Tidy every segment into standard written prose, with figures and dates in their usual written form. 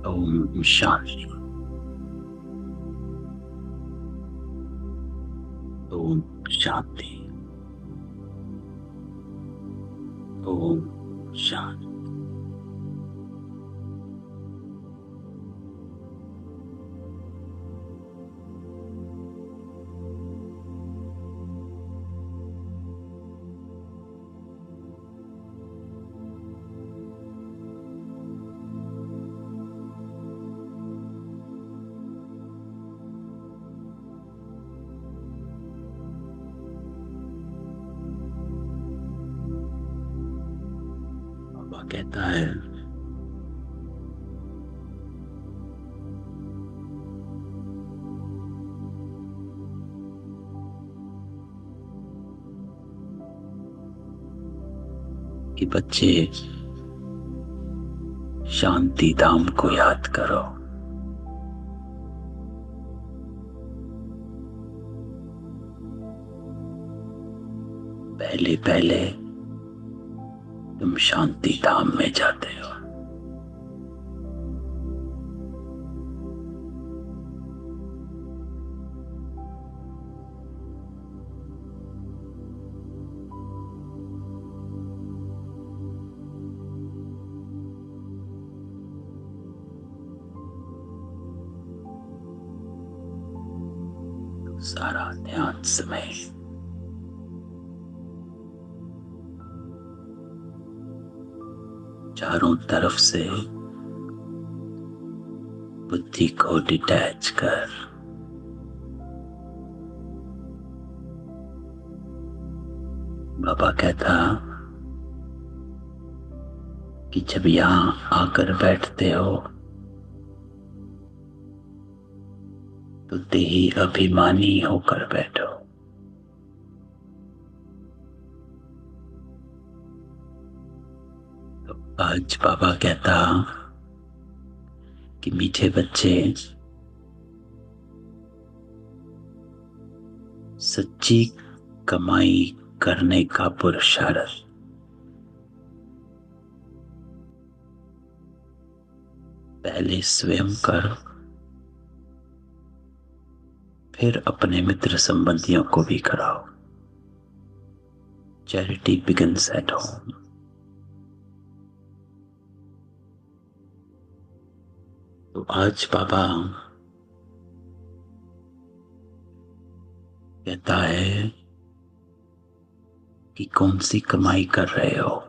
ओम शांति। ओम शांति। ओम शांति। बाबा कहता है कि बच्चे शांति धाम को याद करो। पहले पहले तुम शांति धाम में जाते हो। सारा ध्यान समय चारों तरफ से बुद्धि को डिटैच कर बाबा कहता कि जब यहां आकर बैठते हो तो देही अभिमानी होकर बैठो। तो आज बाबा कहता कि मीठे बच्चे, सच्ची कमाई करने का पुरुषार्थ पहले स्वयं कर, फिर अपने मित्र संबंधियों को भी कराओ। Charity begins at home. तो आज बाबा कहता है कि कौन सी कमाई कर रहे हो।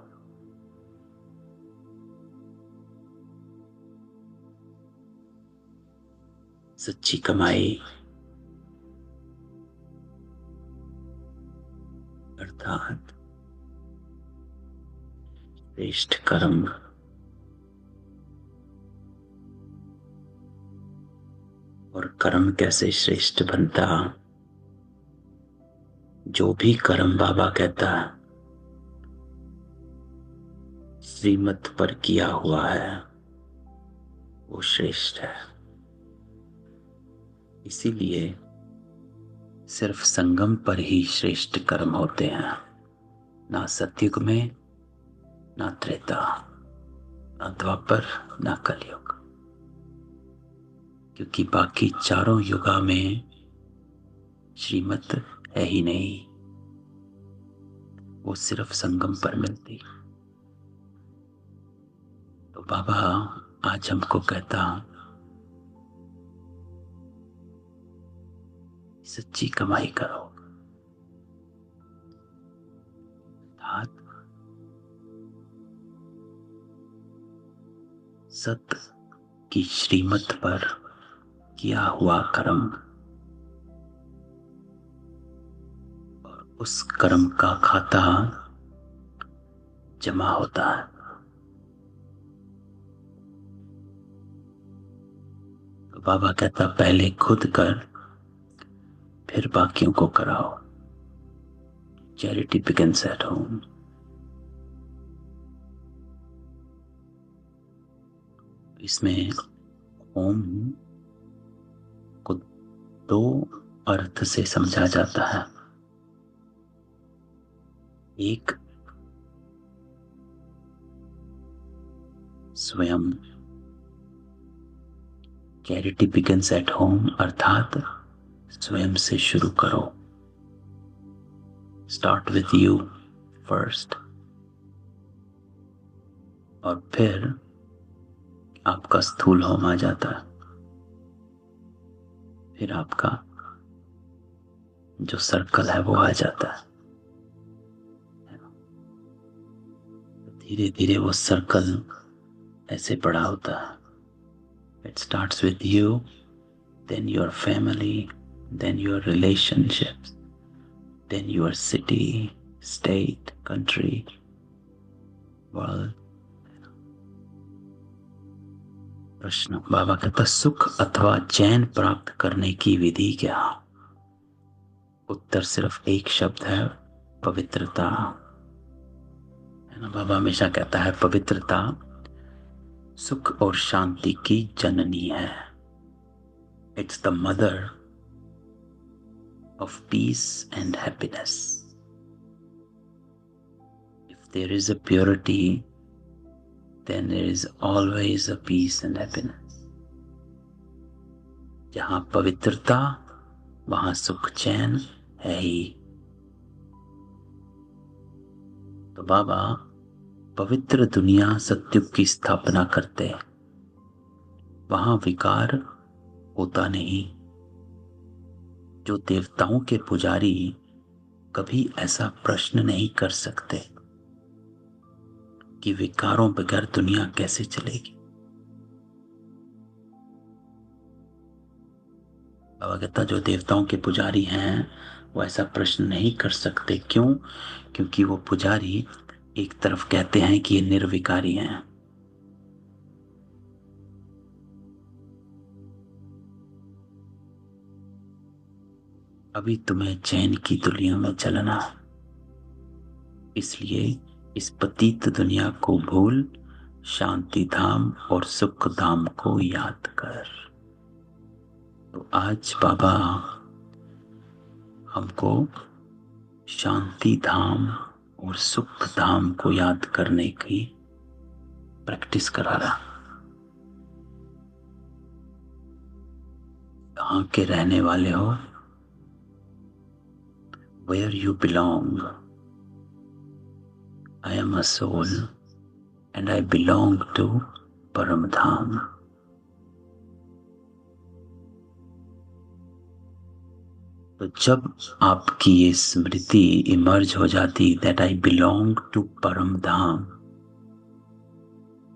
सच्ची कमाई अर्थात श्रेष्ठ कर्म। और कर्म कैसे श्रेष्ठ बनता? जो भी कर्म बाबा कहता है श्रीमत पर किया हुआ है वो श्रेष्ठ है। इसीलिए सिर्फ संगम पर ही श्रेष्ठ कर्म होते हैं, ना सतयुग में, ना त्रेता, ना द्वापर, ना कलयुग। क्योंकि बाकी चारों युगा में श्रीमत है ही नहीं, वो सिर्फ संगम पर मिलती। तो बाबा आज हमको कहता सच्ची कमाई करो, अर्थात सत्य की श्रीमत पर किया हुआ कर्म, और उस कर्म का खाता जमा होता है। तो बाबा कहता पहले खुद कर, फिर बाकियों को कराओ। Charity begins at home. इसमें होम को दो अर्थ से समझा जाता है। एक स्वयं चैरिटी बिगिंस एट होम, अर्थात स्वयं से शुरू करो। स्टार्ट विथ यू फर्स्ट, और फिर आपका स्थूल होम आ जाता है, फिर आपका जो सर्कल है वो आ जाता है। धीरे धीरे वो सर्कल ऐसे बड़ा होता है। It starts with you, then your family, then your relationships, then your city, state, country, world. प्रश्न, बाबा कहता, सुख अथवा चैन प्राप्त करने की विधि क्या? उत्तर सिर्फ एक शब्द है, पवित्रता। है ना, बाबा हमेशा कहता है पवित्रता सुख और शांति की जननी है। It's the mother of peace and happiness. If there is a purity, then there is always a peace and happiness. जहां पवित्रता वहां सुख चैन है ही। तो बाबा पवित्र दुनिया सत्युग की स्थापना करते, वहां विकार होता नहीं। जो देवताओं के पुजारी कभी ऐसा प्रश्न नहीं कर सकते कि विकारों बगैर दुनिया कैसे चलेगी। बाबा कहता, जो देवताओं के पुजारी हैं वो ऐसा प्रश्न नहीं कर सकते। क्यों? क्योंकि वो पुजारी एक तरफ कहते हैं कि ये निर्विकारी हैं, अभी तुम्हें चैन की दुनिया में चलना, इसलिए इस पतित दुनिया को भूल शांति धाम और सुख धाम को याद कर। तो आज बाबा हमको शांति धाम और सुख धाम को याद करने की प्रैक्टिस करा रहा। कहाँ के रहने वाले हो? Where you belong. I am a soul and I belong to Param Dham. तो जब आपकी ये स्मृति इमर्ज हो जाती that I belong to परम धाम,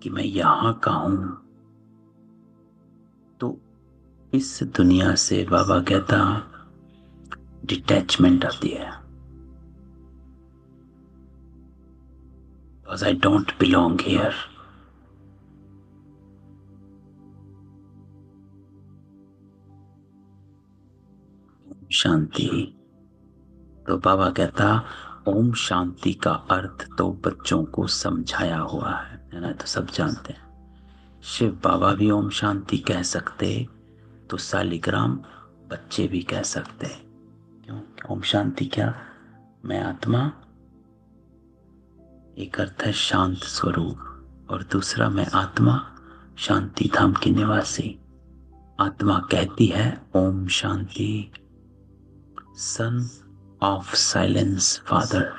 कि मैं यहाँ का हूं, तो इस दुनिया से बाबा कहता डिटैचमेंट आती है। Because I don't belong here. शांति। तो बाबा कहता ओम शांति का अर्थ तो बच्चों को समझाया हुआ है ना, तो सब जानते हैं। शिव बाबा भी ओम शांति कह सकते, तो सालिग्राम बच्चे भी कह सकते। क्यों? ओम शांति क्या? मैं आत्मा, एक अर्थ है शांत स्वरूप, और दूसरा मैं आत्मा शांति धाम की निवासी। आत्मा कहती है Om Shanti, son of silence father.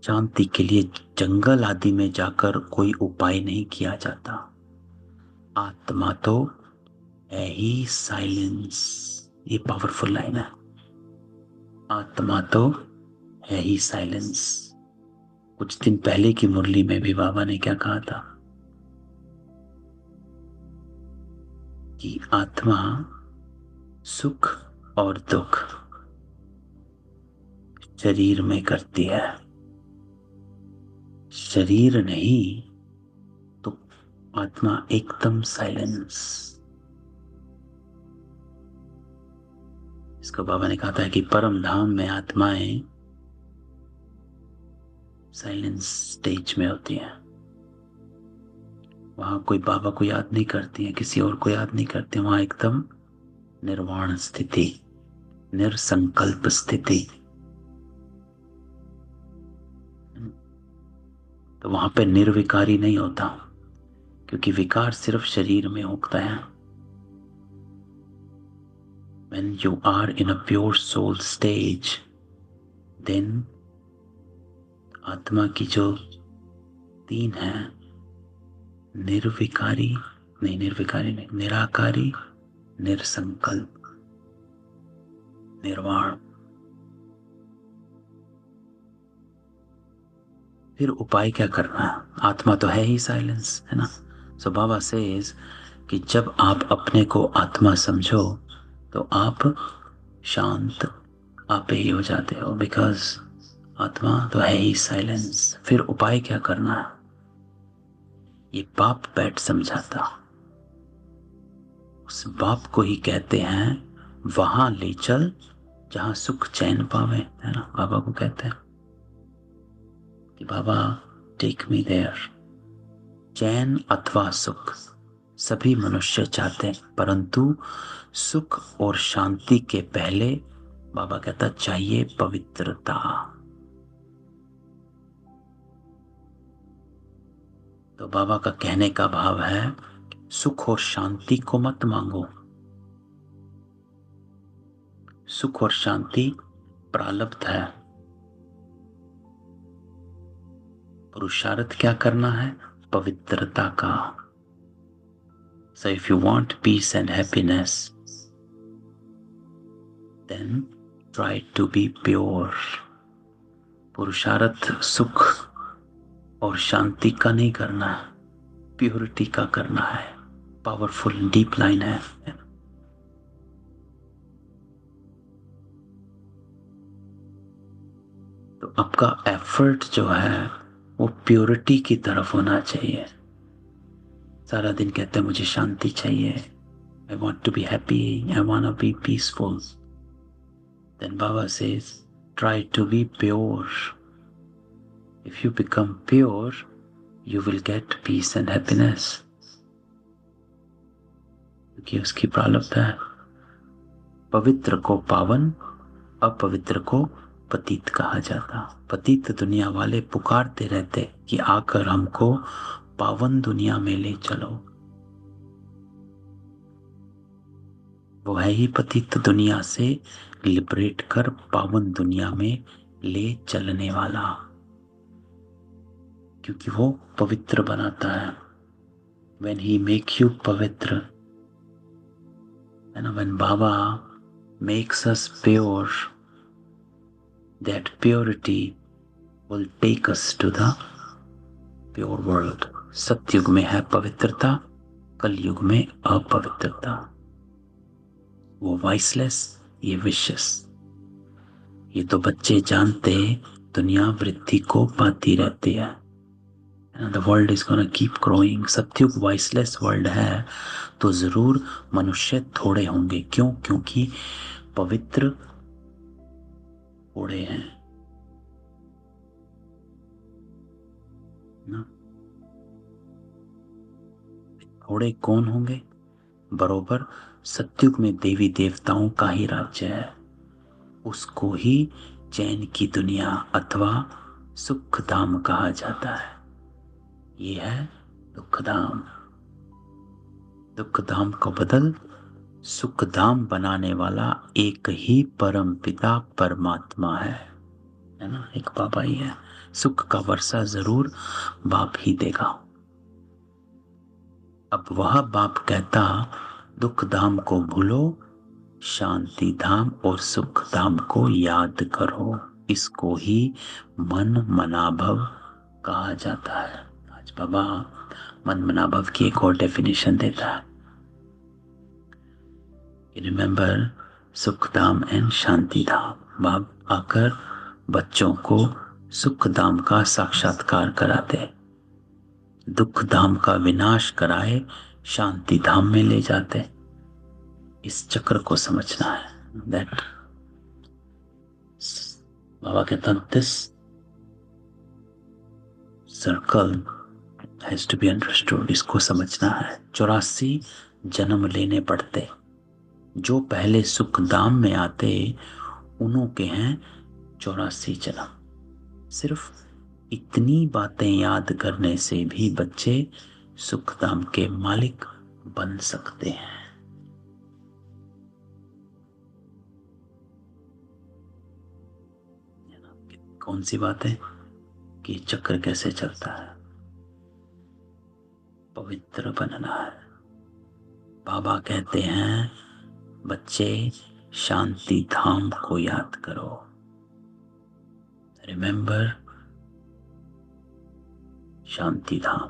शांति के लिए जंगल आदि में जाकर कोई उपाय नहीं किया जाता। आत्मा तो है ही साइलेंस। ये पावरफुल लाइन है। आत्मा तो है ही साइलेंस। कुछ दिन पहले की मुरली में भी बाबा ने क्या कहा था कि आत्मा सुख और दुख शरीर में करती है, शरीर नहीं तो आत्मा एकदम साइलेंस। इसको बाबा ने कहा था कि परम धाम में आत्माएं साइलेंस स्टेज में होती हैं। वहां कोई बाबा को याद नहीं करती है, किसी और को याद नहीं करती, वहां एकदम निर्वाण स्थिति, निर्संकल्प स्थिति। तो वहां पे निर्विकारी नहीं होता, क्योंकि विकार सिर्फ शरीर में उगता है। When you are in a pure soul stage, then आत्मा की जो तीन है, निर्विकारी नहीं, निराकारी, निरसंकल्प, निर्वाण। फिर उपाय क्या करना है? आत्मा तो है ही साइलेंस, है ना। सो बाबा सेज कि जब आप अपने को आत्मा समझो तो आप शांत आप ही हो जाते हो, बिकॉज आत्मा तो है ही साइलेंस। फिर उपाय क्या करना है? ये बाप बैठ समझाता, उस बाप को ही कहते हैं वहां ले चल जहां सुख चैन पावे, है ना। बाबा को कहते हैं कि बाबा टेक मी देयर। चैन अथवा सुख सभी मनुष्य चाहते हैं, परंतु सुख और शांति के पहले बाबा कहता चाहिए पवित्रता। तो बाबा का कहने का भाव है सुख और शांति को मत मांगो। सुख और शांति प्रारब्ध है। पुरुषार्थ क्या करना है? पवित्रता का। So if you want peace and happiness, then try to be pure. पुरुषार्थ सुख और शांति का नहीं करना है, प्योरिटी का करना है। पावरफुल डीप लाइन है। तो आपका एफर्ट जो है वो प्योरिटी की तरफ होना चाहिए। सारा दिन कहते हैं मुझे शांति चाहिए, I want to be happy, I want be peaceful. Then बाबा says try to be pure. If you become pure you will get peace and happiness, क्योंकि उसकी प्रारब्ध है। पवित्र को पावन, अपवित्र को पतित कहा जाता। पतित दुनिया वाले पुकारते रहते कि आकर हमको पावन दुनिया में ले चलो। वो है ही पतित दुनिया से लिबरेट कर पावन दुनिया में ले चलने वाला, क्योंकि वो पवित्र बनाता है। When he make you पवित्र, and when Baba makes us pure, that purity will take us to the pure world. सतयुग में है पवित्रता, कलयुग में अपवित्रता। वो वाइसलेस, ये विशेष। ये तो बच्चे जानते दुनिया वृद्धि को पाती रहती है। The world is gonna keep growing. सतयुग वाइसलेस वर्ल्ड है तो जरूर मनुष्य थोड़े होंगे। क्यों? क्योंकि पवित्र थोड़े हैं ना। थोड़े कौन होंगे? बरोबर सतयुग में देवी देवताओं का ही राज्य है, उसको ही चैन की दुनिया अथवा सुख धाम कहा जाता है। ये है दुख धाम। दुख धाम को बदल सुख धाम बनाने वाला एक ही परम पिता परमात्मा है ना। एक बाबा ही है। सुख का वर्षा जरूर बाप ही देगा। अब वह बाप कहता दुख धाम को भूलो, शांति धाम और सुख धाम को याद करो। इसको ही मन मनाभव कहा जाता है। आज बाबा मन मनाभव की एक और डेफिनेशन देता है। रिमेंबर सुख धाम एंड शांति धाम। बाप आकर बच्चों को सुख धाम का साक्षात्कार कराते, दुख धाम का विनाश कराए शांति धाम में ले जाते। इस चक्र को समझना है। दैट बाबा कहता this circle has to be understood. इसको समझना है। 84 जन्म लेने पड़ते। जो पहले सुख धाम में आते उन्हों के हैं 84 जन्म। सिर्फ इतनी बातें याद करने से भी बच्चे सुखधाम के मालिक बन सकते हैं। कौन सी बात है कि चक्र कैसे चलता है? पवित्र बनना है। बाबा कहते हैं बच्चे शांति धाम को याद करो। रिमेंबर शांति धाम,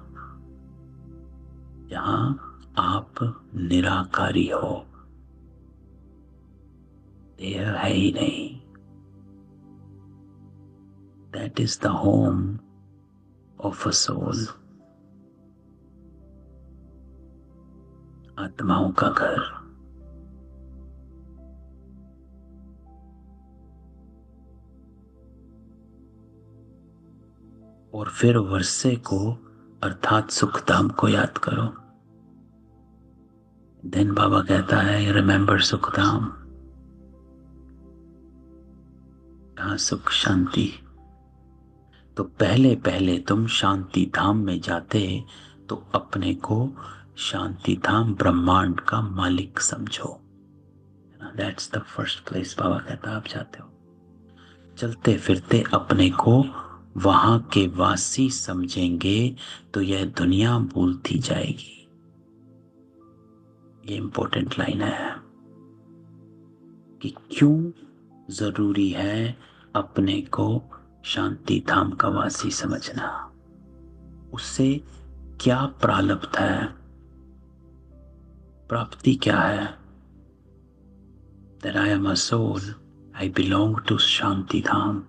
जहां आप निराकारी हो, देह है ही नहीं। That is the home of a soul, आत्माओं का घर। और फिर वर्षे को अर्थात सुखधाम को याद करो। देन बाबा कहता है रिमेंबर सुखधाम, जहां सुख शांति। तो पहले पहले तुम शांति धाम में जाते तो अपने को शांति धाम ब्रह्मांड का मालिक समझो। दैट्स द फर्स्ट प्लेस बाबा कहता आप जाते हो। चलते फिरते अपने को वहां के वासी समझेंगे तो यह दुनिया भूलती जाएगी। ये इंपॉर्टेंट लाइन है कि क्यों जरूरी है अपने को शांति धाम का वासी समझना। उससे क्या प्राप्त है, प्राप्ति क्या है? That I am a soul, I belong to Shanti Dham.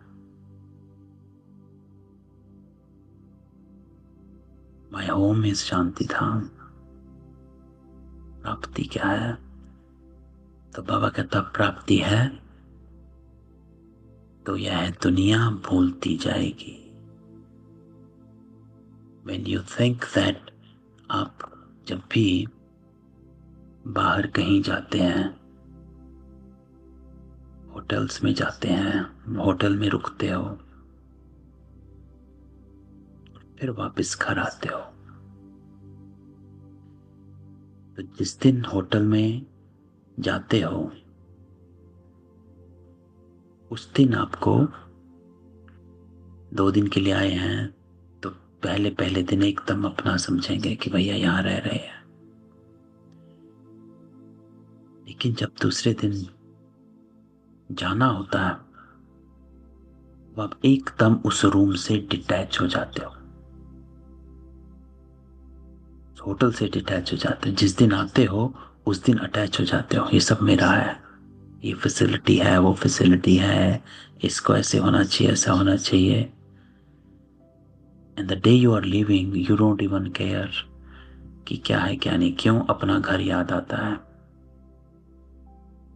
My home is शांति धाम। प्राप्ति क्या है? तो बाबा कहता प्राप्ति है तो यह दुनिया भूलती जाएगी। When you think that, आप जब भी बाहर कहीं जाते हैं, होटल्स में जाते हैं, होटल में रुकते हो, फिर वापस घर आते हो, तो जिस दिन होटल में जाते हो उस दिन आपको 2 दिन के लिए आए हैं तो पहले पहले दिन एकदम अपना समझेंगे कि भैया यहां रह रहे हैं। लेकिन जब दूसरे दिन जाना होता है तो आप एकदम उस रूम से डिटैच हो जाते हो, होटल से डिटैच हो जाते हो। जिस दिन आते हो उस दिन अटैच हो जाते हो, ये सब मेरा है, ये फैसिलिटी है, वो फैसिलिटी है, इसको ऐसे होना चाहिए, ऐसा होना चाहिए। And the day you are living you don't even care कि क्या है क्या नहीं। क्यों? अपना घर याद आता है।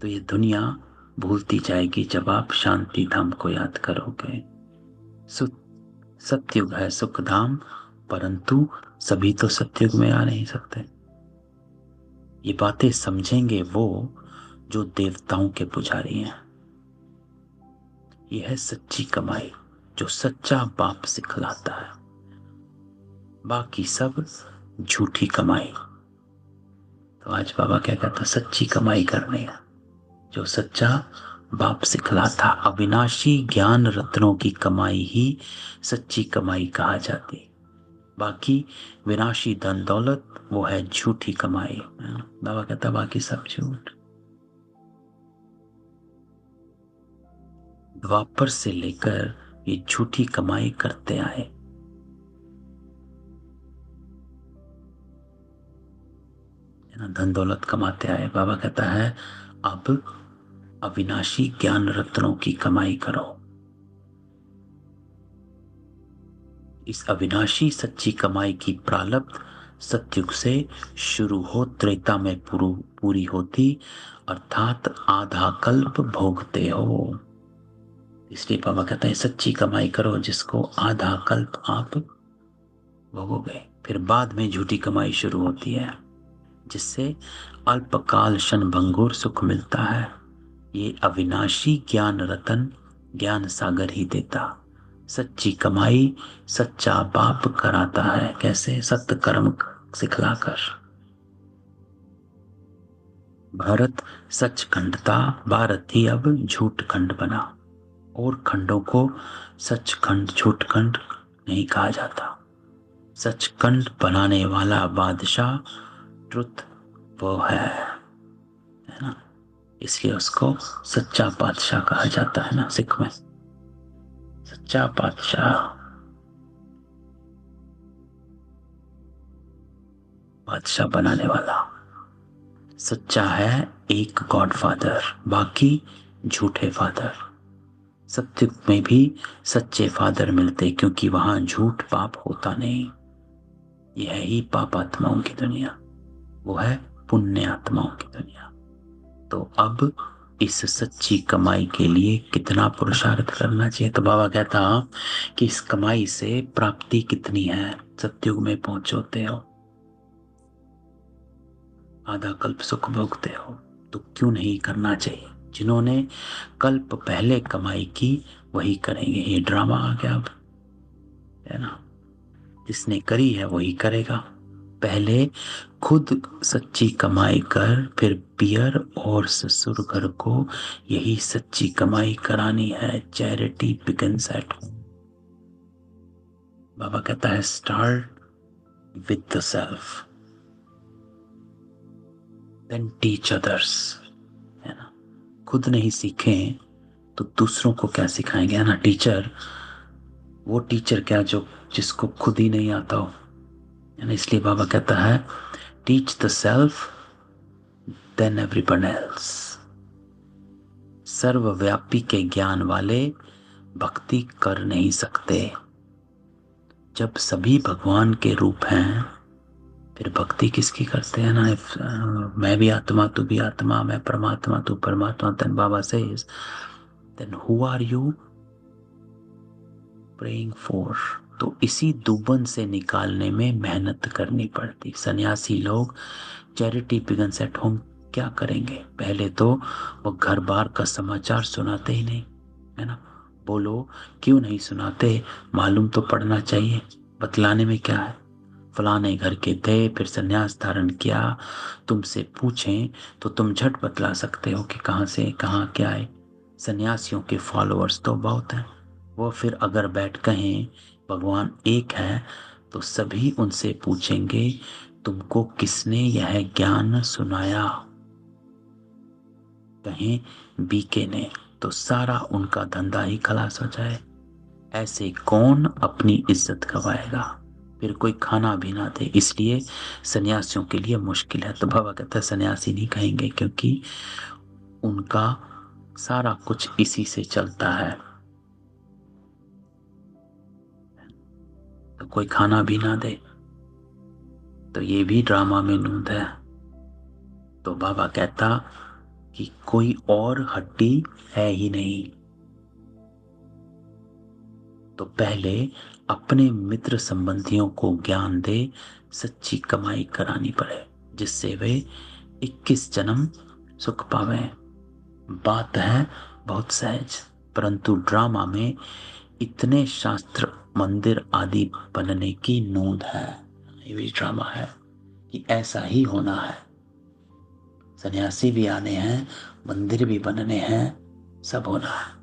तो ये दुनिया भूलती जाएगी जब आप शांति धाम को याद करोगे। सत्युग है सुख धाम, परंतु सभी तो सत्युग में आ नहीं सकते। ये बातें समझेंगे वो जो देवताओं के पुजारी हैं। यह है सच्ची कमाई जो सच्चा बाप सिखलाता है, बाकी सब झूठी कमाई। तो आज बाबा क्या कहता, सच्ची कमाई करनी है जो सच्चा बाप सिखलाता। अविनाशी ज्ञान रत्नों की कमाई ही सच्ची कमाई कहा जाती, बाकी विनाशी धन दौलत वो है झूठी कमाई। बाबा कहता बाकी सब झूठ। द्वापर से लेकर ये झूठी कमाई करते आए। धन दौलत कमाते आए। बाबा कहता है अब अविनाशी ज्ञान रत्नों की कमाई करो। इस अविनाशी सच्ची कमाई की प्रारब्ध सतयुग से शुरू हो त्रेता में पूरी होती, अर्थात आधा कल्प भोगते हो। इसलिए बाबा कहता है सच्ची कमाई करो जिसको आधा कल्प आप भोगोगे। फिर बाद में झूठी कमाई शुरू होती है जिससे अल्पकाल क्षणभंगुर सुख मिलता है। ये अविनाशी ज्ञान रतन ज्ञान सागर ही देता। सच्ची कमाई सच्चा बाप कराता है। कैसे? सत्य कर्म सिखलाकर। भारत सचखंड था, भारत ही अब झूठ खंड बना। और खंडों को सचखंड झूठखंड नहीं कहा जाता। सचखंड बनाने वाला बादशाह ट्रुथ वो है ना। इसलिए उसको सच्चा बादशाह कहा जाता है ना सिख में। सच्चा बादशाह, बादशाह बनाने वाला सच्चा है एक गॉडफादर, बाकी झूठे फादर। सत्युग में भी सच्चे फादर मिलते, क्योंकि वहां झूठ पाप होता नहीं। यह ही पाप आत्माओं की दुनिया, वो है पुण्य आत्माओं की दुनिया। तो अब इस सच्ची कमाई के लिए कितना पुरुषार्थ करना चाहिए? तो बाबा कहता कि इस कमाई से प्राप्ति कितनी है। सत्युग में पहुंचोते हो, आधा कल्प सुख भोगते हो, तो क्यों नहीं करना चाहिए? जिन्होंने कल्प पहले कमाई की वही करेंगे। ये ड्रामा आ गया अब, है ना। जिसने करी है वही करेगा। पहले खुद सच्ची कमाई कर, फिर पियर और ससुर घर को यही सच्ची कमाई करानी है। Charity begins at home. बाबा कहता है start with the self, then teach others, है ना। खुद नहीं सीखें तो दूसरों को क्या सिखाएंगे, है ना। टीचर, वो टीचर क्या जो जिसको खुद ही नहीं आता हो, है ना। इसलिए बाबा कहता है teach the self then everyone else. सर्वव्यापी के ज्ञान वाले भक्ति कर नहीं सकते। जब सभी भगवान के रूप हैं फिर भक्ति किसकी करते हैं ना। मैं भी आत्मा तू भी आत्मा, मैं परमात्मा तू परमात्मा, देन बाबा says then who are you praying for. तो इसी दुबन से निकालने में मेहनत करनी पड़ती। सन्यासी लोग चैरिटी बिगन्स एट होम क्या करेंगे? पहले तो वो घर बार का समाचार सुनाते ही नहीं, है ना। बोलो क्यों नहीं सुनाते? मालूम तो पड़ना चाहिए। बतलाने में क्या है? फलाने घर के थे, फिर सन्यास धारण किया। तुमसे पूछें तो तुम झट बतला सकते हो कि कहाँ से कहाँ क्या है। सन्यासियों के फॉलोअर्स तो बहुत हैं। वो फिर अगर बैठ कहें भगवान एक है तो सभी उनसे पूछेंगे तुमको किसने यह ज्ञान सुनाया। कहें बीके ने तो सारा उनका धंधा ही खलास हो जाए। ऐसे कौन अपनी इज्जत गवाएगा? फिर कोई खाना भी ना दे। इसलिए सन्यासियों के लिए मुश्किल है। तो बाबा कहता है सन्यासी नहीं कहेंगे, क्योंकि उनका सारा कुछ इसी से चलता है। तो कोई खाना भी ना दे तो ये भी ड्रामा में नूंद है। तो बाबा कहता कि कोई और हड्डी है ही नहीं। तो पहले अपने मित्र संबंधियों को ज्ञान दे, सच्ची कमाई करानी पड़े, जिससे वे 21 जन्म सुख पावे। बात है बहुत सहज, परंतु ड्रामा में इतने शास्त्र मंदिर आदि बनने की नोंद है। ये भी ड्रामा है कि ऐसा ही होना है। सन्यासी भी आने हैं, मंदिर भी बनने हैं, सब होना है।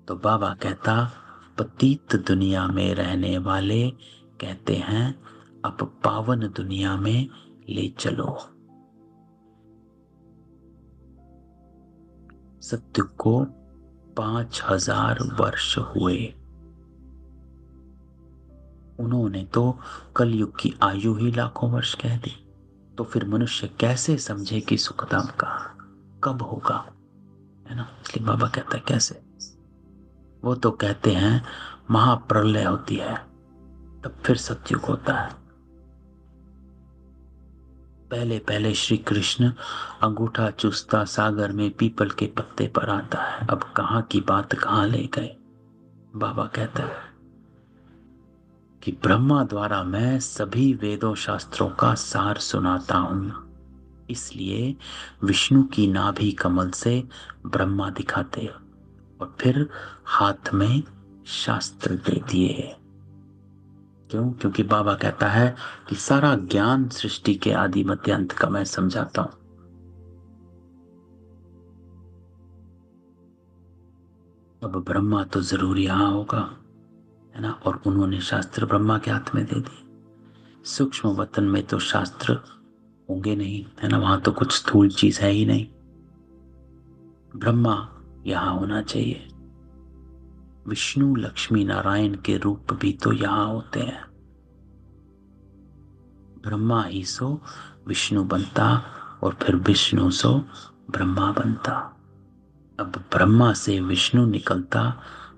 तो बाबा कहता पतित दुनिया में रहने वाले कहते हैं अब पावन दुनिया में ले चलो। सत्य को 5000 वर्ष हुए। उन्होंने तो कलयुग की आयु ही लाखों वर्ष कह दी। तो फिर मनुष्य कैसे समझे कि सुखधाम का कब होगा, है ना। इसलिए बाबा कहता है कैसे। वो तो कहते हैं महाप्रलय होती है तब फिर सतयुग होता है। पहले पहले श्री कृष्ण अंगूठा चूसता सागर में पीपल के पत्ते पर आता है। अब कहाँ की बात कहाँ ले गए। बाबा कहता है कि ब्रह्मा द्वारा मैं सभी वेदों शास्त्रों का सार सुनाता हूं। इसलिए विष्णु की नाभि कमल से ब्रह्मा दिखाते और फिर हाथ में शास्त्र दे दिए। क्यों? क्योंकि बाबा कहता है कि सारा ज्ञान सृष्टि के आदि मध्य अंत का मैं समझाता हूं। अब ब्रह्मा तो जरूर यहां होगा, है ना, और उन्होंने शास्त्र ब्रह्मा के हाथ में दे दिए। सूक्ष्म वतन में तो शास्त्र होंगे नहीं, है ना, वहां तो कुछ स्थूल चीज है ही नहीं। ब्रह्मा यहां होना चाहिए। विष्णु लक्ष्मी नारायण के रूप भी तो यहां होते हैं। ब्रह्मा ही सो विष्णु बनता और फिर विष्णु सो ब्रह्मा बनता। अब ब्रह्मा से विष्णु निकलता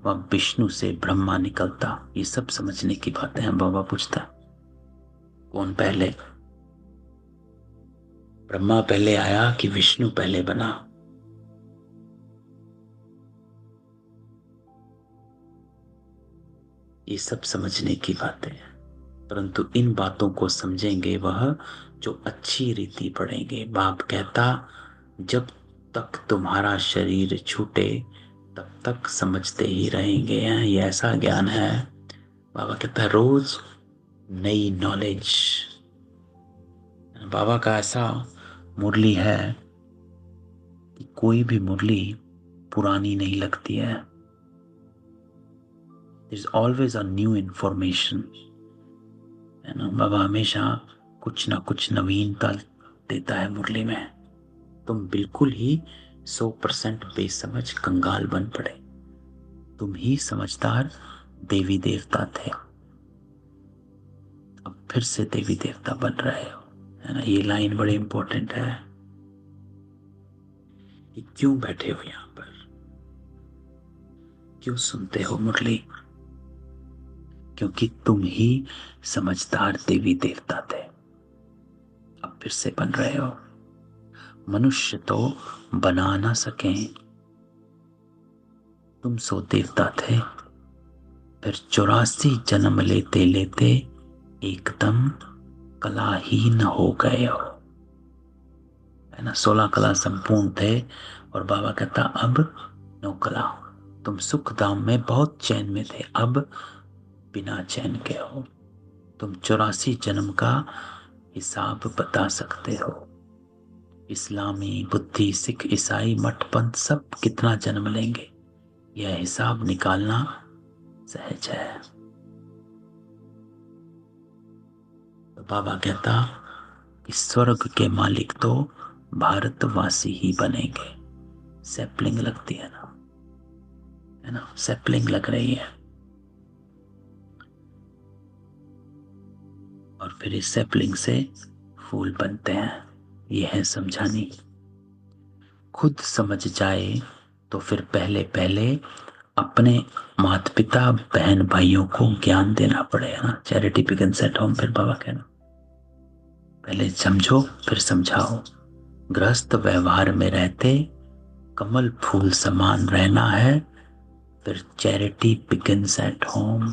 व विष्णु से ब्रह्मा निकलता। ये सब समझने की बातें हैं। बाबा पूछता कौन पहले, ब्रह्मा पहले आया कि विष्णु पहले बना? ये सब समझने की बातें हैं, परंतु इन बातों को समझेंगे वह जो अच्छी रीति पढ़ेंगे। बाप कहता जब तक तुम्हारा शरीर छूटे तब तक समझते ही रहेंगे। ये ऐसा ज्ञान है। बाबा कहता है रोज नई नॉलेज। बाबा का ऐसा मुरली है कि कोई भी मुरली पुरानी नहीं लगती है। There is always a new information, है ना। बाबा हमेशा कुछ ना कुछ नवीनता देता है मुरली में। तुम बिल्कुल ही 100% बेसमझ कंगाल बन पड़े। तुम ही समझदार देवी देवता थे, अब फिर से देवी देवता बन रहे हो, है ना। ये लाइन बड़ी इंपॉर्टेंट है कि क्यों बैठे हो यहां पर, क्यों सुनते हो मुरली? क्योंकि तुम ही समझदार देवी देवता थे, अब फिर से बन रहे हो। मनुष्य तो बना ना सके, तुम सो देवता थे, फिर 84 जन्म लेते लेते एकदम कलाहीन हो गए हो, है ना। 16 कला संपूर्ण थे और बाबा कहता अब 9 कला। तुम सुख धाम में बहुत चैन में थे, अब बिना चैन के हो। तुम 84 जन्म का हिसाब बता सकते हो। इस्लामी, बुद्धि, सिख, ईसाई, मठ, पंथ सब कितना जन्म लेंगे, यह हिसाब निकालना सहज है। तो बाबा कहता कि स्वर्ग के मालिक तो भारतवासी ही बनेंगे। सैपलिंग लगती है ना, है ना, सैपलिंग लग रही है और फिर इस सैपलिंग से फूल बनते हैं। यह है समझानी। खुद समझ जाए तो फिर पहले पहले अपने माता पिता बहन भाइयों को ज्ञान देना पड़ेगा ना। चैरिटी बिगिंस एट होम, फिर बाबा कहना पहले समझो फिर समझाओ। गृहस्थ व्यवहार में रहते कमल फूल समान रहना है, फिर चैरिटी बिगिंस एट होम।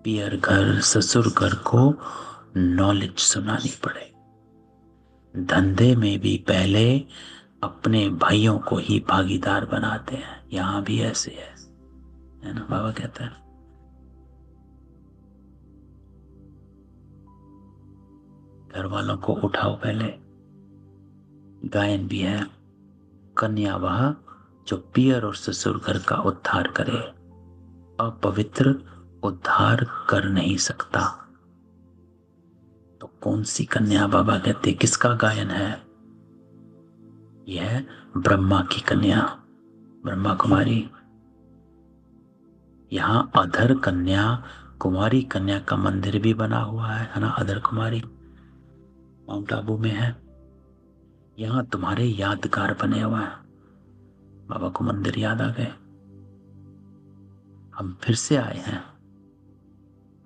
पियर घर ससुर घर को नॉलेज सुनानी पड़े। धंधे में भी पहले अपने भाइयों को ही भागीदार बनाते हैं, यहां भी ऐसे है ना। बाबा कहता है घर वालों को उठाओ पहले। गायन भी है, कन्या वह जो पियर और ससुर घर का उद्धार करे, अपवित्र उद्धार कर नहीं सकता। तो कौन सी कन्या? बाबा कहते किसका गायन है? यह ब्रह्मा की कन्या, ब्रह्मा कुमारी। यहां अधर कन्या, कुमारी कन्या का मंदिर भी बना हुआ है ना। अधर कुमारी माउंट आबू में है। यहां तुम्हारे यादगार बने हुए हैं। बाबा को मंदिर याद आ गए। हम फिर से आए हैं।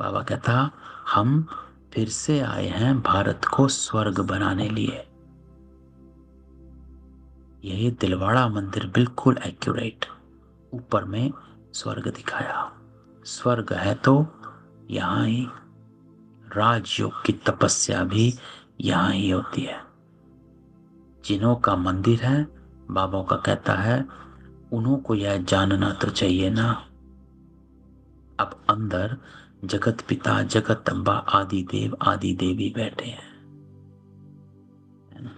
बाबा कहता हम फिर से आए हैं भारत को स्वर्ग बनाने लिए। यही दिलवाड़ा मंदिर बिल्कुल एक्यूरेट, ऊपर में स्वर्ग दिखाया। स्वर्ग है तो यहां ही राजयोग की तपस्या भी यहां ही होती है। जिनों का मंदिर है, बाबा का कहता है उन्हों को यह जानना तो चाहिए ना, अब अंदर जगत पिता, जगत अम्बा, आदि देव, आदि देवी बैठे हैं, है ना।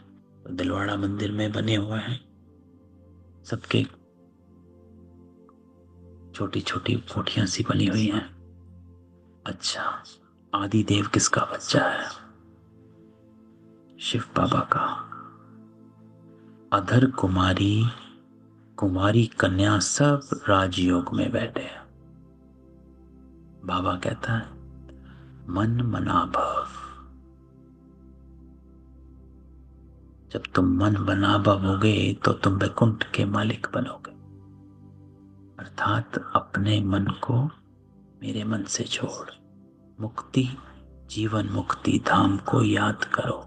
तो दिलवाड़ा मंदिर में बने हुए हैं, सबके छोटी छोटी कोठियां सी बनी हुई हैं। अच्छा, आदि देव किसका बच्चा है? शिव बाबा का। अधर कुमारी, कुमारी कन्या सब राजयोग में बैठे हैं। बाबा कहता है मन मना भव। जब तुम मन बना भवोगे तो तुम वैकुंठ के मालिक बनोगे, अर्थात अपने मन को मेरे मन से छोड़ मुक्ति, जीवन मुक्ति धाम को याद करो,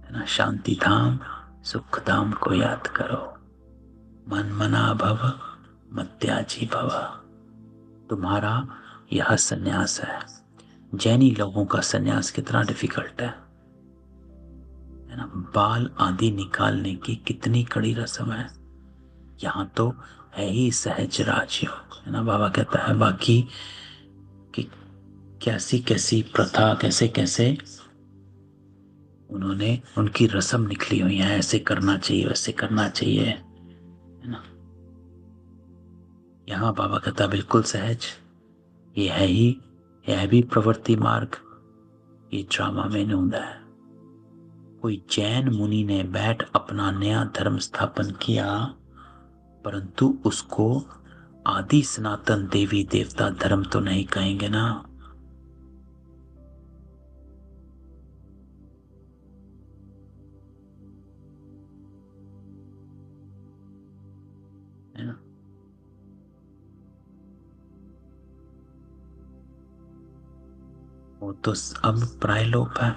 है ना। शांति धाम, सुख धाम को याद करो। मन मना भव मत्याजी भव। तुम्हारा यह सन्यास है। जैनी लोगों का सन्यास कितना डिफिकल्ट है ना। बाल आदि निकालने की कितनी कड़ी रस्म है। यहाँ तो है ही सहज राजयोग, है ना। बाबा कहता है बाकी कि कैसी कैसी प्रथा, कैसे कैसे उन्होंने उनकी रस्म निकली हुई है, ऐसे करना चाहिए, वैसे करना चाहिए, है ना। यहाँ बाबा कहता बिल्कुल सहज, ये है ही, यह भी प्रवृत्ति मार्ग, ये ड्रामा में नूंद है। कोई जैन मुनि ने बैठ अपना नया धर्म स्थापन किया, परंतु उसको आदि सनातन देवी देवता धर्म तो नहीं कहेंगे ना। है ना। वो तो अब प्रायलोप है।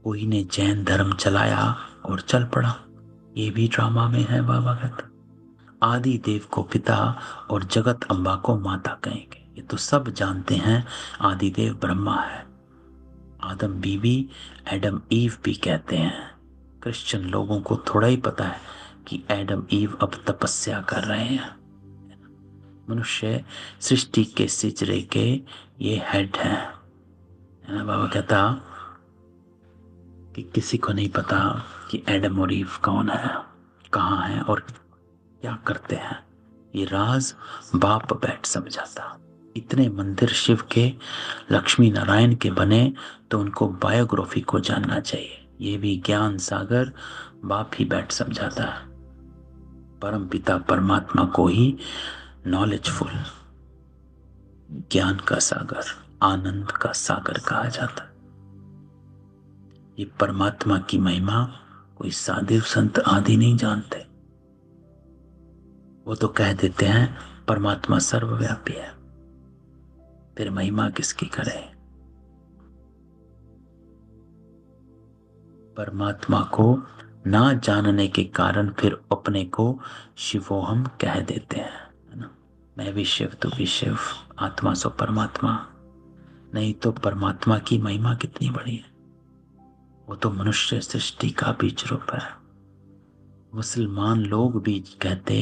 कोई ने जैन धर्म चलाया और चल पड़ा, ये भी ड्रामा में है। बाबा कहता आदि देव को पिता और जगत अम्बा को माता कहेंगे, ये तो सब जानते हैं आदि देव ब्रह्मा है। आदम बीवी, एडम ईव भी कहते हैं। क्रिश्चियन लोगों को थोड़ा ही पता है कि एडम ईव अब तपस्या कर रहे हैं। मनुष्य सृष्टि के सिजरे के ये हेड हैं, है ना। बाबा कहता कि किसी को नहीं पता कि एडम और ईव कौन है, कहाँ है और क्या करते हैं। ये राज बाप बैठ समझाता। इतने मंदिर शिव के, लक्ष्मी नारायण के बने तो उनको बायोग्राफी को जानना चाहिए। ये भी ज्ञान सागर बाप ही बैठ समझाता है। परम पिता परमात्मा को ही नॉलेजफुल, ज्ञान का सागर, आनंद का सागर कहा जाता है। ये परमात्मा की महिमा कोई साधु संत आदि नहीं जानते। वो तो कह देते हैं परमात्मा सर्वव्यापी है, फिर महिमा किसकी करें। परमात्मा को ना जानने के कारण फिर अपने को शिवोहम कह देते हैं, है ना। मैं भी शिव, तू भी शिव, आत्मा सो परमात्मा। नहीं तो परमात्मा की महिमा कितनी बड़ी है। वो तो मनुष्य सृष्टि का बीज रूप है। मुसलमान लोग भी कहते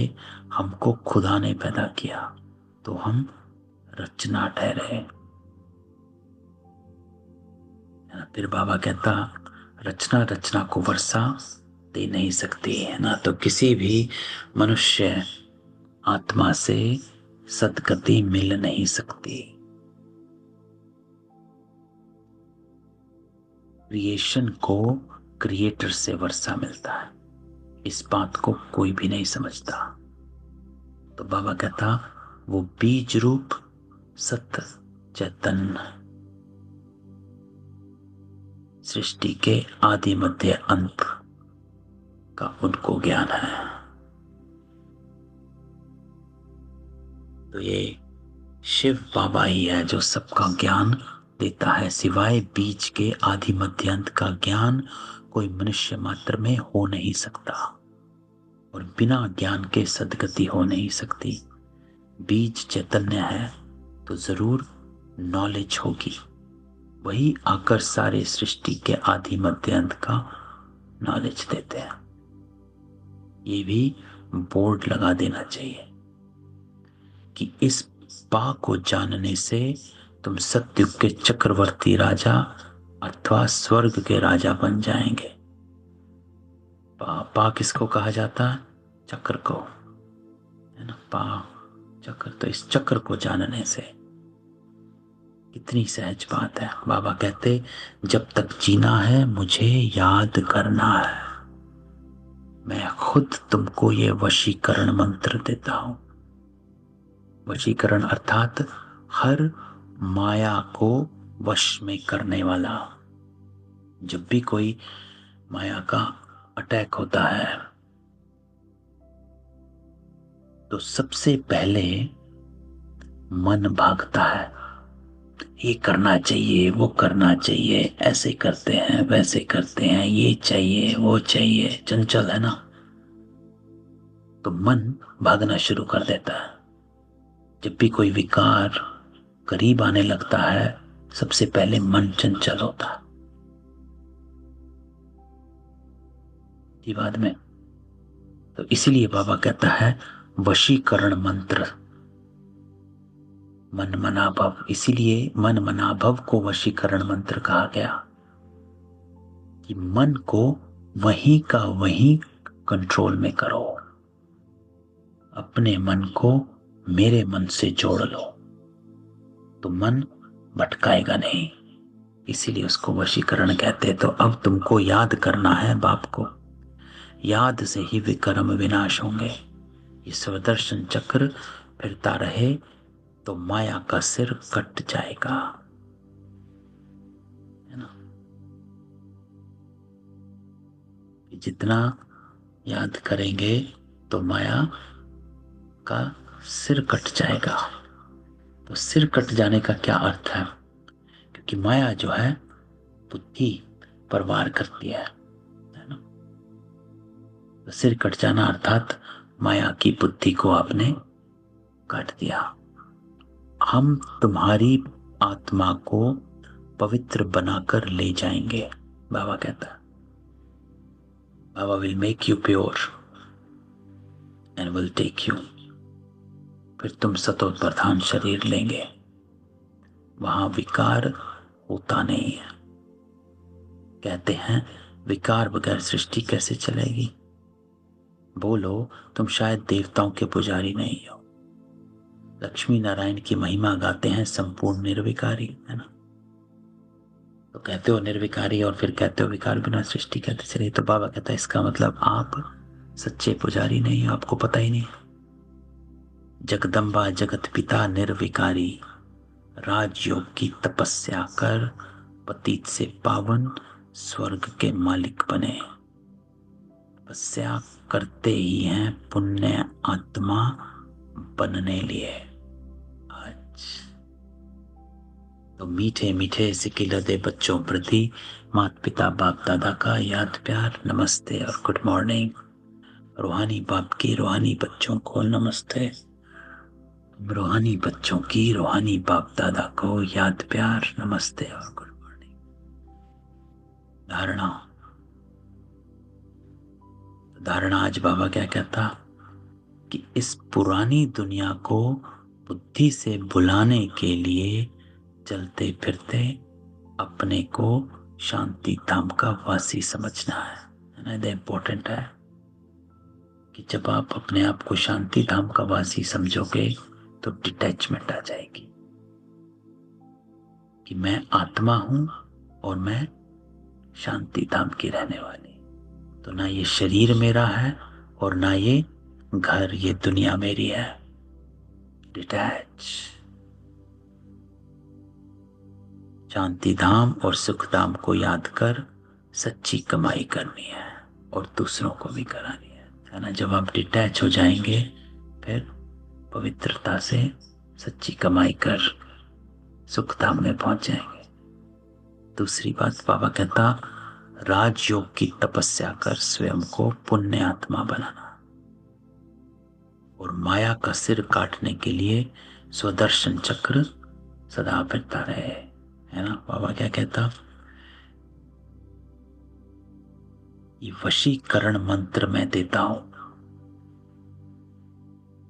हमको खुदा ने पैदा किया, तो हम रचना ठहरे। फिर बाबा कहता रचना रचना को वर्षा दे नहीं सकती, है ना। तो किसी भी मनुष्य आत्मा से सदगति मिल नहीं सकती। क्रिएशन को क्रिएटर से वर्षा मिलता है, इस बात को कोई भी नहीं समझता। तो बाबा कहता वो बीज रूप सत्य चैतन्य सृष्टि के आदि मध्य अंत का उनको ज्ञान है। तो ये शिव बाबा ही है जो सबका ज्ञान देता है। सिवाय बीज के आदि मध्य अंत का ज्ञान कोई मनुष्य मात्र में हो नहीं सकता, और बिना ज्ञान के सदगति हो नहीं सकती। बीज चैतन्य है तो जरूर नॉलेज होगी, वही आकर सारे सृष्टि के आदि मध्य अंत का नॉलेज देते हैं। ये भी बोर्ड लगा देना चाहिए कि इस पा को जानने से तुम सतयुग के चक्रवर्ती राजा अथवा स्वर्ग के राजा बन जाएंगे। पा किसको कहा जाता है? चक्र को, है ना। पा चक्र, तो इस चक्र को जानने से कितनी सहज बात है। बाबा कहते जब तक जीना है मुझे याद करना है। मैं खुद तुमको ये वशीकरण मंत्र देता हूं। वशीकरण अर्थात हर माया को वश में करने वाला। जब भी कोई माया का अटैक होता है तो सबसे पहले मन भागता है, ये करना चाहिए, वो करना चाहिए, ऐसे करते हैं, वैसे करते हैं, ये चाहिए, वो चाहिए, चंचल है ना। तो मन भागना शुरू कर देता है। जब भी कोई विकार करीब आने लगता है सबसे पहले मन चंचल होता है। बाद में तो इसीलिए बाबा कहता है वशीकरण मंत्र, मन मना भव। इसीलिए मन मना भव को वशीकरण मंत्र कहा गया कि मन को वहीं का वहीं कंट्रोल में करो। अपने मन को मेरे मन से जोड़ लो तो मन भटकाएगा नहीं। इसीलिए उसको वशीकरण कहते हैं। तो अब तुमको याद करना है बाप को, याद से ही विकर्म विनाश होंगे। ये स्वदर्शन चक्र फिरता रहे तो माया का सिर कट जाएगा, है ना। जितना याद करेंगे तो माया का सिर कट जाएगा। तो सिर कट जाने का क्या अर्थ है? क्योंकि माया जो है बुद्धि पर वार करती है ना। तो सिर कट जाना अर्थात माया की बुद्धि को आपने काट दिया। हम तुम्हारी आत्मा को पवित्र बनाकर ले जाएंगे, बाबा कहता है। बाबा will make you pure and will take you. फिर तुम सतो प्रधान शरीर लेंगे, वहां विकार होता नहीं है। कहते हैं विकार बगैर सृष्टि कैसे चलेगी? बोलो तुम शायद देवताओं के पुजारी नहीं हो। लक्ष्मी नारायण की महिमा गाते हैं संपूर्ण निर्विकारी, है ना। तो कहते हो निर्विकारी और फिर कहते हो विकार बिना सृष्टि कैसे चले। तो बाबा कहता है इसका मतलब आप सच्चे पुजारी नहीं हो, आपको पता ही नहीं। जगदम्बा जगत पिता निर्विकारी, राजयोग की तपस्या कर पतित से पावन स्वर्ग के मालिक बने। तपस्या करते ही हैं पुण्य आत्मा बनने लिए। आज तो मीठे मीठे सिकिलदे बच्चों प्रति माता पिता बाप दादा का याद प्यार नमस्ते और गुड मॉर्निंग। रूहानी बाप की रूहानी बच्चों को नमस्ते। रूहानी बच्चों की रूहानी बाप दादा को याद प्यार नमस्ते और गुड मॉर्निंग। धारणा आज बाबा क्या कहता कि इस पुरानी दुनिया को बुद्धि से बुलाने के लिए चलते फिरते अपने को शांति धाम का वासी समझना है ना। इम्पोर्टेंट है कि जब आप अपने आप को शांति धाम का वासी समझोगे तो डिटैचमेंट आ जाएगी कि मैं आत्मा हूं और मैं शांति धाम की रहने वाली। तो ना ये शरीर मेरा है और ना ये घर, ये दुनिया मेरी है। डिटैच। शांति धाम और सुख धाम को याद कर सच्ची कमाई करनी है और दूसरों को भी करानी है ना। जब आप डिटैच हो जाएंगे फिर पवित्रता से सच्ची कमाई कर सुख धाम में पहुंच जाएंगे। दूसरी बात बाबा कहता राजयोग की तपस्या कर स्वयं को पुण्य आत्मा बनाना और माया का सिर काटने के लिए स्वदर्शन चक्र सदा फिरता रहे, है ना। बाबा क्या कहता, ये वशीकरण मंत्र मैं देता हूं,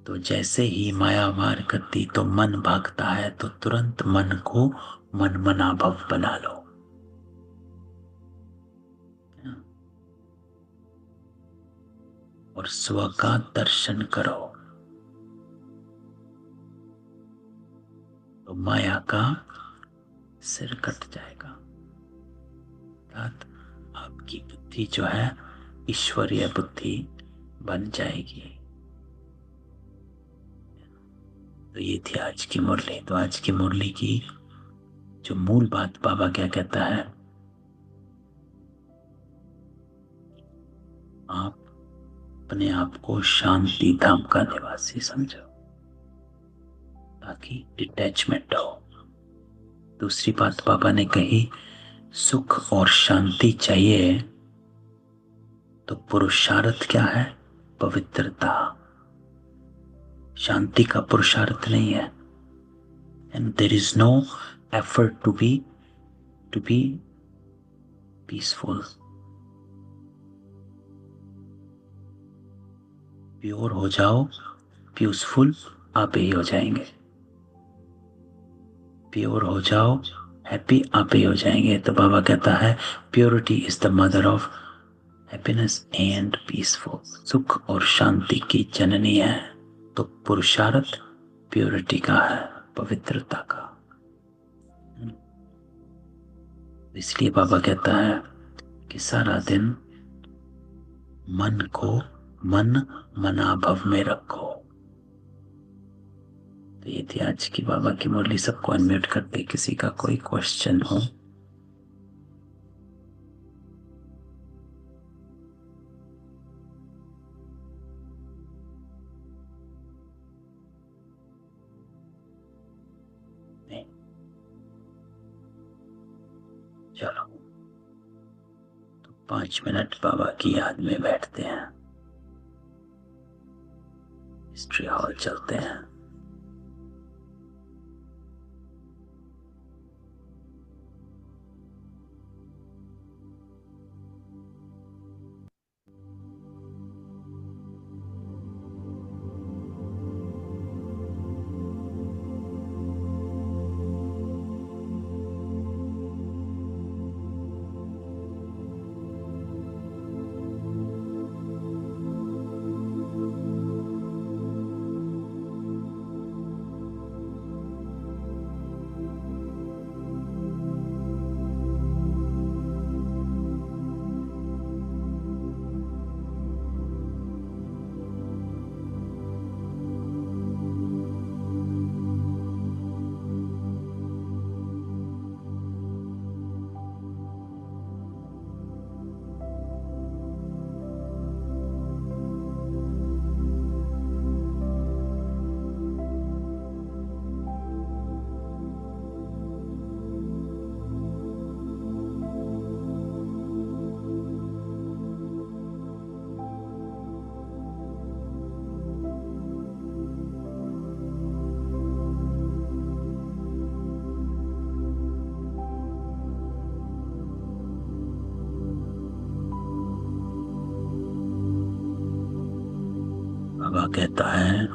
तो जैसे ही माया मार करती तो मन भागता है, तो तुरंत मन को मनमना भव बना लो। और स्व का दर्शन करो, तो माया का सिर कट जाएगा। अर्थात आपकी बुद्धि जो है ईश्वरीय बुद्धि बन जाएगी। तो ये थी आज की मुरली। तो आज की मुरली की जो मूल बात बाबा क्या कहता है, आप अपने आप को शांति धाम का निवासी समझो, ताकि डिटैचमेंट हो। दूसरी बात बाबा ने कही, सुख और शांति चाहिए तो पुरुषार्थ क्या है, पवित्रता। शांति का पुरुषार्थ नहीं है। And there is no effort to be peaceful. Pure हो जाओ, पीसफुल आप ही हो जाएंगे। प्योर हो जाओ, हैप्पी आप ही हो जाएंगे। तो बाबा कहता है, purity is the mother of happiness and peaceful. सुख और शांति की जननी है। तो पुरुषार्थ प्योरिटी का है, पवित्रता का। इसलिए बाबा कहता है कि सारा दिन मन को मन मनाभव में रखो। तो ये थी आज की बाबा की मुरली। सबको अनम्यूट करते, किसी का कोई क्वेश्चन हो। नहीं, चलो तो 5 मिनट बाबा की याद में बैठते हैं, हिस्ट्री हॉल चलते हैं। बाबा कहता है,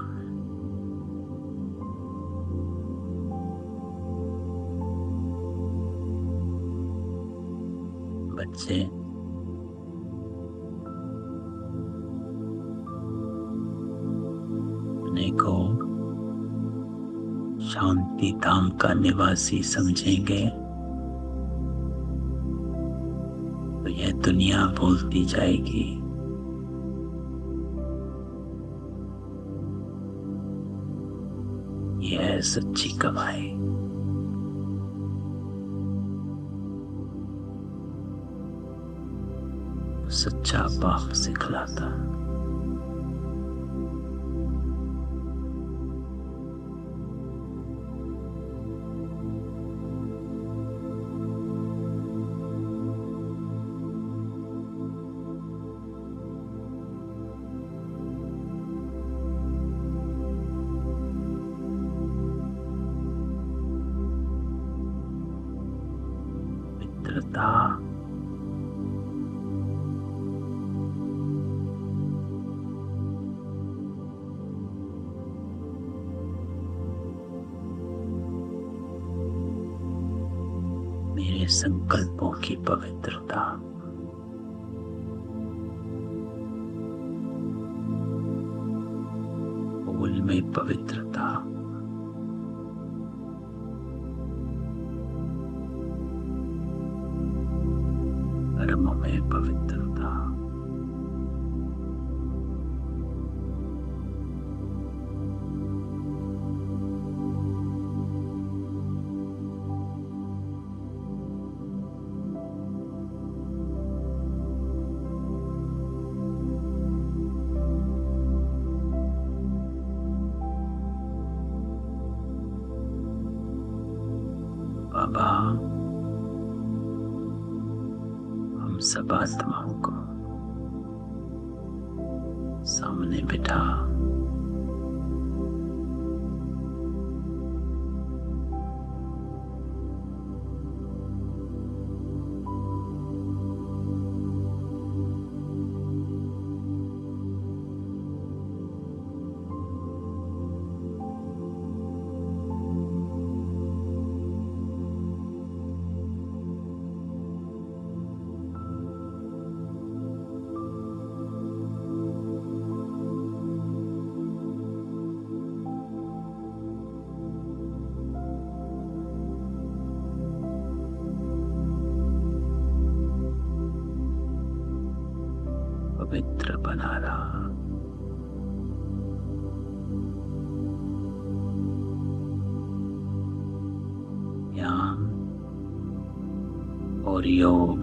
बच्चे अपने को शांति धाम का निवासी समझेंगे तो यह दुनिया भूलती जाएगी। यह है सच्ची कमाई। सच्चा बाप सिखलाता। पवित्रता मेरे संकल्पों की पवित्रता बोल में पवित्रता कर्म में पवित्रता बाबा हम सब आत्माओं को सामने बिठा पवित्र बना रहा। ज्ञान और योग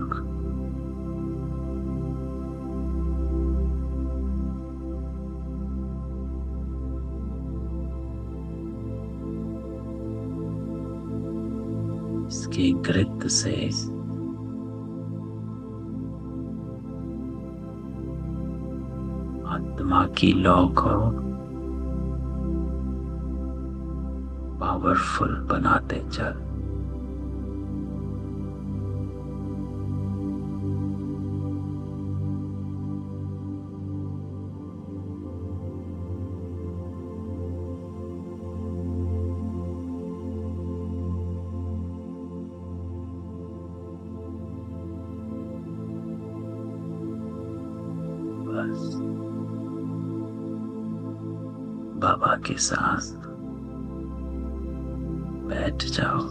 इसके कृत से आत्मा की लौ को पावरफुल बनाते चल। बस बाबा के साथ बैठ जाओ।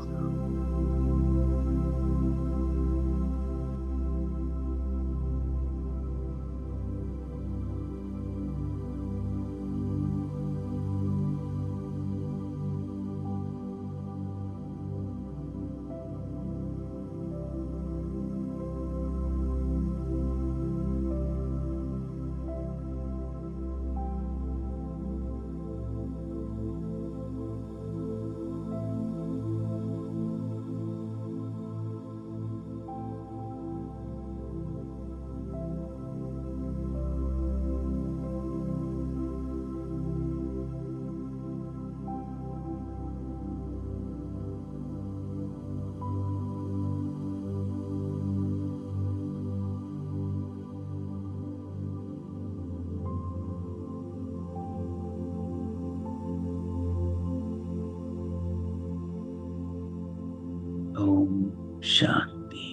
ओम शांति।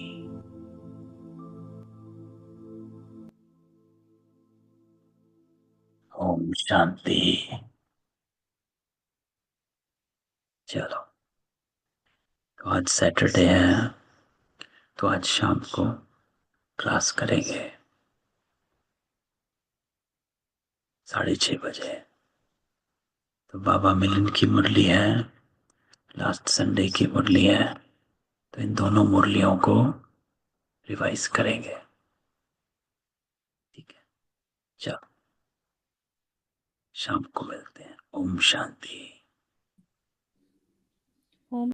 ओम शांति। चलो, तो आज सैटरडे है, तो आज शाम को क्लास करेंगे 6:30 बजे। तो बाबा मिलन की मुरली है, लास्ट संडे की मुरली है, तो इन दोनों मुरलियों को रिवाइज करेंगे। ठीक है, चलो शाम को मिलते हैं। ओम शांति।